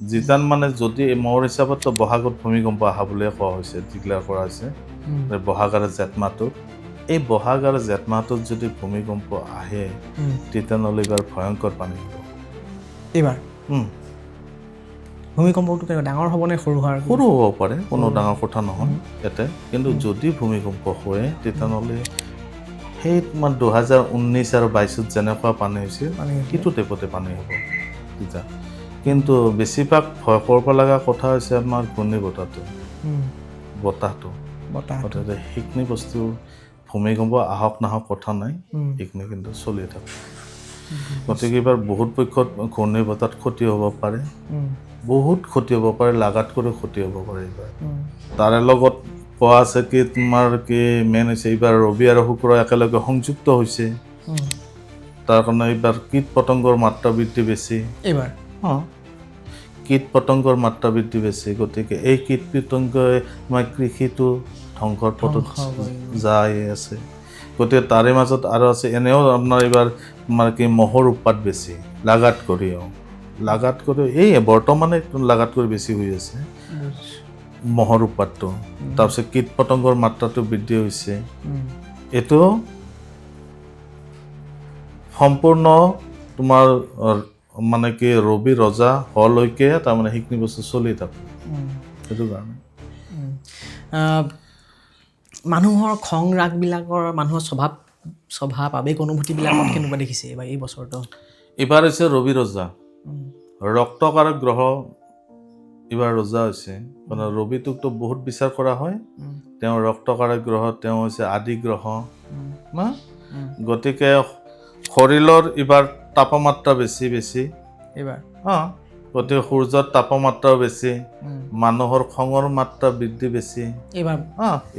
জিতান মানে যদি মোৰ হিচাপত বহাগত ভূমিকম্প অহা বুলিয়ে কোৱা হৈছে, ডিক্লেয়াৰ কৰা হৈছে বহাগ আৰু জেঠ মাহটোত। এই বহাগ আৰু জেঠ মাহটোত যদি ভূমিকম্প আহে তেতিয়াহ'লে এইবাৰ ভয়ংকৰ পানী হ'ব। এইবাৰ ভূমিকম্পটো কেনেকুৱা ডাঙৰ হ'ব নে সৰু হোৱাৰ? সৰু হ'ব পাৰে, কোনো ডাঙৰ কথা নহয় ইয়াতে। কিন্তু যদি ভূমিকম্প হয় তেতিয়াহ'লে সেই তোমাৰ 2019 আৰু 22ত যেনেকুৱা পানী হৈছিল সেইটো টাইপতে পানী হ'ব তেতিয়া। কিন্তু বেছিভাগ ভয় কৰিব লগা কথা হৈছে আমাৰ ঘূৰ্ণী বতাহটো। সেইখিনি বস্তু ভূমিকম্প আহক নাহক কথা নাই, সেইখিনি কিন্তু চলি থাকে। গতিকে এইবাৰ বহুত পক্ষত ঘূৰ্ণী বতাহত ক্ষতি হ'ব পাৰে, বহুত ক্ষতি হ'ব পাৰে, লাগাতকৈ ক্ষতি হ'ব পাৰে এইবাৰ। তাৰে লগত কোৱা আছে কি তোমাৰ কি মেইন হৈছে এইবাৰ ৰবি আৰু শুক্ৰ একেলগে সংযুক্ত হৈছে, তাৰ কাৰণে এইবাৰ কীট পতংগৰ মাত্ৰা বৃদ্ধি বেছি। এইবাৰ কীট পতংগৰ মাত্ৰা বৃদ্ধি বেছি, গতিকে এই কীট পতংগই আমাৰ কৃষিটো ধ্বংসৰ পথত যাই আছে। গতিকে তাৰে মাজত আৰু আছে এনেও আপোনাৰ এইবাৰ তোমাৰ কি মহৰ উৎপাত বেছি লাগাত কৰিও এই বৰ্তমানে লাগাত কৰি বেছি হৈ আছে মহৰ উৎপাতটো। তাৰপিছত কীট পতংগৰ মাত্ৰাটো বৃদ্ধি হৈছে। এইটো সম্পূৰ্ণ তোমাৰ মানে কি ৰবি ৰজা হলৈকে তাৰমানে সেইখিনি বস্তু চলি থাকে। সেইটো কাৰণে মানুহৰ খং ৰাগবিলাকৰ মানুহৰ স্বভাৱ আৱেগ অনুভূতিবিলাকত কেনেকুৱা দেখিছে এইবাৰ এই বছৰটো? এইবাৰ হৈছে ৰবি ৰজা, ৰক্তকাৰক গ্ৰহ এইবাৰ ৰজা হৈছে। মানে ৰবিটোকতো বহুত বিচাৰ কৰা হয়, তেওঁ ৰক্তকাৰক গ্ৰহ, তেওঁ হৈছে আদি গ্ৰহ না। গতিকে শৰীৰৰ এইবাৰ তাপমাত্ৰা বেছি এইবাৰ গতিকে সূৰ্যৰ তাপমাত্ৰাও বেছি, মানুহৰ খঙৰ মাত্ৰা বৃদ্ধি বেছি এইবাৰ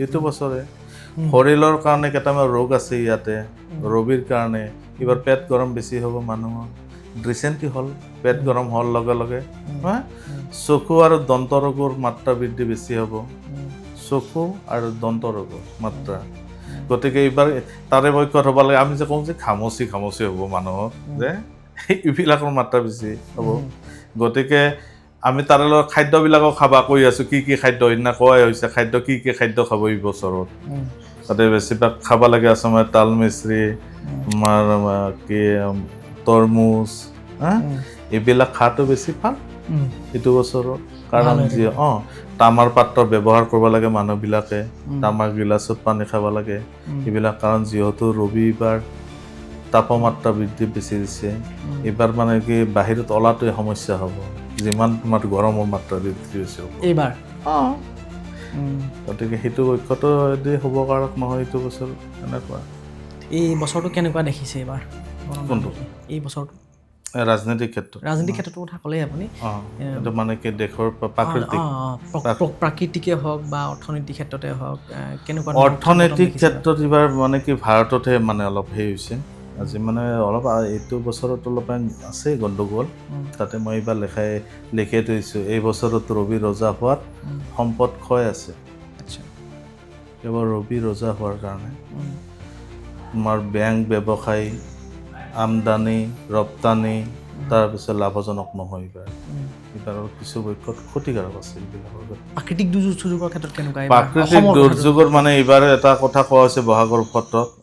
এইটো বছৰে। শৰীৰৰ কাৰণে কেইটামান ৰোগ আছে ইয়াতে ৰবিৰ কাৰণে। এইবাৰ পেট গৰম বেছি হ'ব মানুহৰ, ৰিচেণ্টলি হ'ল পেট গৰম হোৱাৰ লগে লগে চকু আৰু দন্ত ৰোগৰ মাত্ৰা বৃদ্ধি বেছি হ'ব, চকু আৰু দন্ত ৰোগৰ মাত্ৰা। গতিকে এইবাৰ তাৰে পক্ষত হ'ব লাগে, আমি যে কওঁ যে খামচি হ'ব মানুহৰ, যে এইবিলাকৰ মাত্ৰা বেছি হ'ব। গতিকে আমি তাৰে লগত খাদ্যবিলাকো খাবা কৈ আছোঁ, কি কি খাদ্য সেইদিনা কোৱাই হৈছে, খাদ্য কি কি খাদ্য খাব এই বছৰত। তাতে বেছিভাগ খাব লাগে আচলতে তাল মিচিৰি, তোমাৰ কি তৰমুজ, এইবিলাক খোৱাটো বেছি ভাল এইটো বছৰত। কাৰণ যি তামাৰ পাত্ৰ ব্যৱহাৰ কৰিব লাগে মানুহবিলাকে, তামাৰ গিলাচত পানী খাব লাগে এইবিলাক। কাৰণ যিহেতু ৰবিবাৰ তাপমাত্ৰা বৃদ্ধি বেছি দিছে, এইবাৰ মানে কি বাহিৰত ওলাটোৱে সমস্যা হ'ব, যিমান তোমাৰ গৰমৰ মাত্ৰা বৃদ্ধি হৈছে এইবাৰ। গতিকে সেইটো পক্ষতো হ'ব কাৰক নহয় এইটো বছৰ এনেকুৱা। এই বছৰটো কেনেকুৱা দেখিছে এইবাৰ? কোনটো? এই বছৰটো ৰাজনৈতিক ক্ষেত্ৰতো কথা ক'লেই আপুনি। এইটো মানে কি দেশৰ প্ৰাকৃতিকে হওক বা অৰ্থনৈতিক ক্ষেত্ৰতে হওক কেনেকুৱা? অৰ্থনৈতিক ক্ষেত্ৰত এইবাৰ মানে কি ভাৰততহে মানে অলপ হেৰি হৈছে আজি, মানে অলপ এইটো বছৰত অলপ আছে গণ্ডগোল। তাতে মই এইবাৰ লিখাই থৈছোঁ, এই বছৰত ৰবি ৰজা হোৱাত সম্পদ ক্ষয় আছে। কেৱল ৰবি ৰজা হোৱাৰ কাৰণে তোমাৰ বেংক ব্যৱসায়, আমদানি ৰপ্তানি তাৰপিছত লাভজনক নহয়। এইবাৰৰ কিছু পক্ষত ক্ষতিকাৰক আছে এইবিলাকৰ। প্ৰাকৃতিক দুৰ্যোগৰ ক্ষেত্ৰত কেনেকুৱা? প্ৰাকৃতিক দুৰ্যোগৰ মানে এইবাৰ এটা কথা কোৱা হৈছে বহাগৰ ক্ষেত্ৰত,